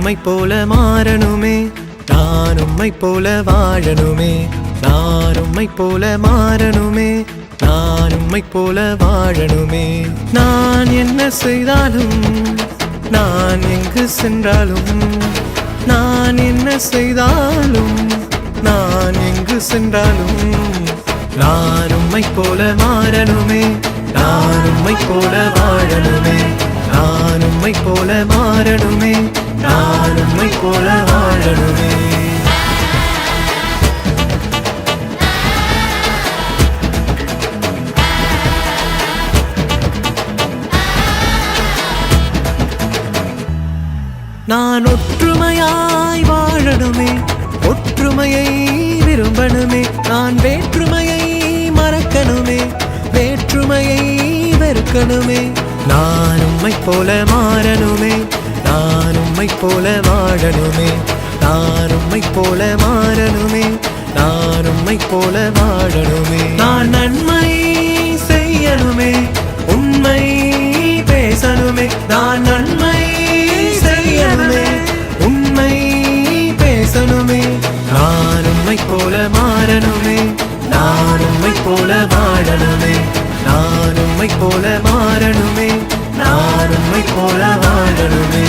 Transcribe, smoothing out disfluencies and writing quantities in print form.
உம்மை போல மாறணுமே, நான் உம்மை போல வாழணுமே. நான் உம்மை போல மாறணுமே, நான் உம்மை போல வாழணுமே. நான் என்ன செய்தாலும், நான் எங்கு சென்றாலும், நான் என்ன செய்தாலும், நான் எங்கு சென்றாலும், நான் உம்மை போல மாறணுமே, நான் உம்மை போல வாழணுமே. நான் உம்மை போல மாறணுமே, நான் உம்மை போல வாழணுமே. நான் ஒற்றுமையாய் வாழணுமே, ஒற்றுமையை விரும்பணுமே. நான் வேற்றுமையை மறக்கணுமே, வேற்றுமையை வெறுக்கணுமே. நான் உம்மை போல மாறணுமே, நான் உம்மை போல வாழணுமே. நான் உம்மை போல மாறணுமே, நான் உம்மை போல வாழணுமே. நான் நன்மை செய்யணுமே, உண்மை பேசணுமே. நான் நன்மை செய்யணுமே, உண்மை பேசணுமே. நான் உம்மை போல மாறணுமே, நான் உம்மை போல வாழணுமே. நான் உம்மை போல மாறணுமே, நான் உம்மை போல வாழணுமே.